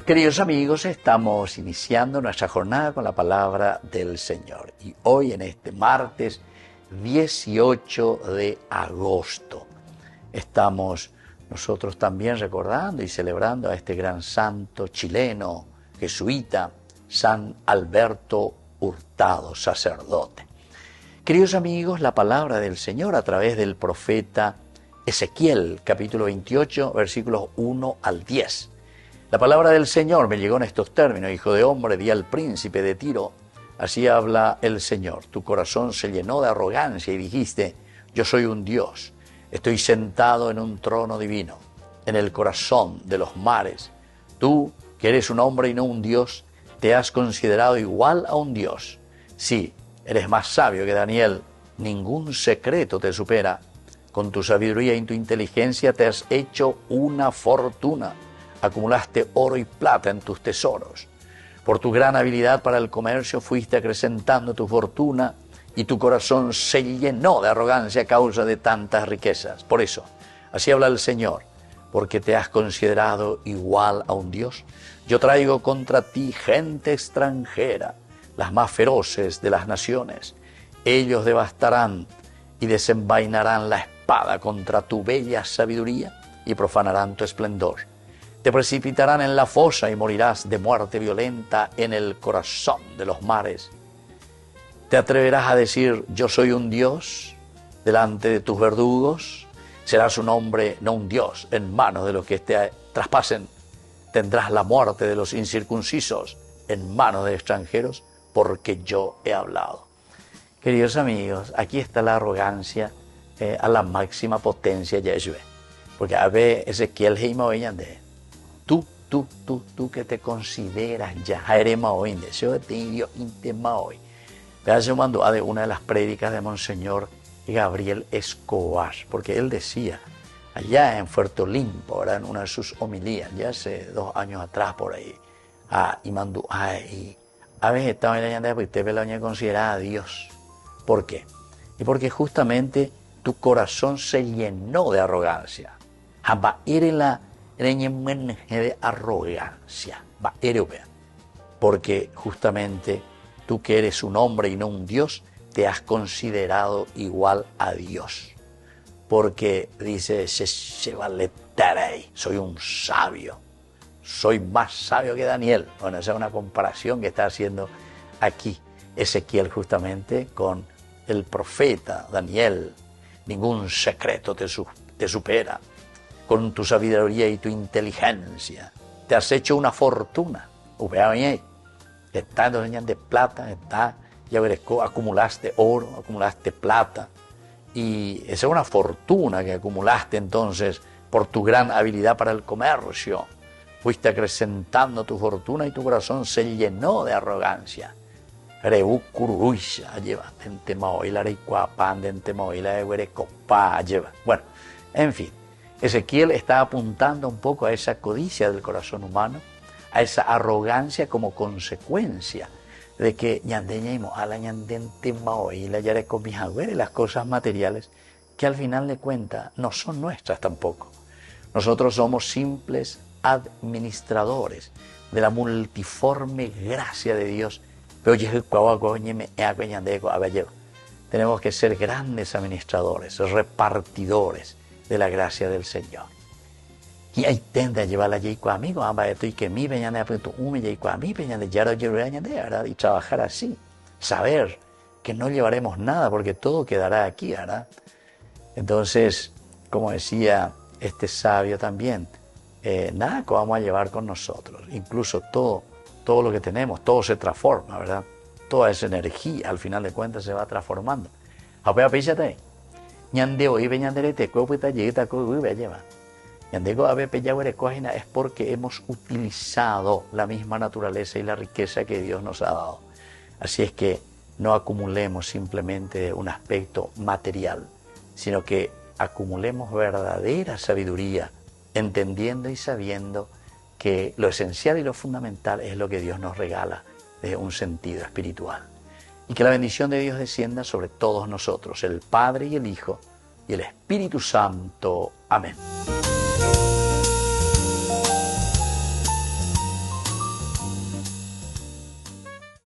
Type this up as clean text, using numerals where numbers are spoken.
Queridos amigos, estamos iniciando nuestra jornada con la palabra del Señor. Y hoy, en este martes 18 de agosto, estamos nosotros también recordando y celebrando a este gran santo chileno, jesuita, San Alberto Hurtado, sacerdote. Queridos amigos, la palabra del Señor a través del profeta Ezequiel, capítulo 28, versículos 1 al 10. La palabra del Señor me llegó en estos términos: hijo de hombre, di al príncipe de Tiro, así habla el Señor, tu corazón se llenó de arrogancia y dijiste, yo soy un Dios, estoy sentado en un trono divino, en el corazón de los mares. Tú, que eres un hombre y no un Dios, te has considerado igual a un Dios. Sí, eres más sabio que Daniel, ningún secreto te supera. Con tu sabiduría y tu inteligencia te has hecho una fortuna. Acumulaste oro y plata en tus tesoros. Por tu gran habilidad para el comercio fuiste acrecentando tu fortuna y tu corazón se llenó de arrogancia a causa de tantas riquezas. Por eso, así habla el Señor, porque te has considerado igual a un Dios. Yo traigo contra ti gente extranjera, las más feroces de las naciones. Ellos devastarán y desenvainarán la espada contra tu bella sabiduría y profanarán tu esplendor. Te precipitarán en la fosa y morirás de muerte violenta en el corazón de los mares. ¿Te atreverás a decir, yo soy un Dios delante de tus verdugos? Serás un hombre, no un Dios, en manos de los que te traspasen. Tendrás la muerte de los incircuncisos en manos de extranjeros, porque yo he hablado. Queridos amigos, aquí está la arrogancia a la máxima potencia de Yeshua. Porque a ver, Ezequiel de tú que te consideras ya, hoy yo mando a de una de las prédicas de Monseñor Gabriel Escobar, porque él decía, allá en Puerto Limpo, en una de sus homilías, ya hace 2 años atrás por ahí, y mandó, y a veces estaba en la porque te la considerada a Dios. ¿Por qué? Y porque justamente tu corazón se llenó de arrogancia. De arrogancia, porque justamente tú que eres un hombre y no un Dios, te has considerado igual a Dios. Porque dice, soy un sabio, soy más sabio que Daniel. Bueno, esa es una comparación que está haciendo aquí Ezequiel justamente con el profeta Daniel. Ningún secreto te supera. Con tu sabiduría y tu inteligencia te has hecho una fortuna. Está de plata, ya verás, acumulaste oro, acumulaste plata. Y esa es una fortuna que acumulaste entonces por tu gran habilidad para el comercio. Fuiste acrecentando tu fortuna y tu corazón se llenó de arrogancia. Bueno, en fin. Ezequiel está apuntando un poco a esa codicia del corazón humano, a esa arrogancia como consecuencia de que las cosas materiales que al final de cuentas no son nuestras tampoco. Nosotros somos simples administradores de la multiforme gracia de Dios. Tenemos que ser grandes administradores, repartidores de la gracia del Señor. Y ahí tende a llevar la yeico amigo, y que mi peñane apunto un yeico a mi peñane ya lo y trabajar así. Saber que no llevaremos nada porque todo quedará aquí, ¿verdad? Entonces, como decía este sabio también, nada que vamos a llevar con nosotros. Incluso todo lo que tenemos, todo se transforma, ¿verdad? Toda esa energía, al final de cuentas, se va transformando. Es porque hemos utilizado la misma naturaleza y la riqueza que Dios nos ha dado. Así es que no acumulemos simplemente un aspecto material, sino que acumulemos verdadera sabiduría, entendiendo y sabiendo que lo esencial y lo fundamental es lo que Dios nos regala de un sentido espiritual. Y que la bendición de Dios descienda sobre todos nosotros, el Padre y el Hijo y el Espíritu Santo. Amén.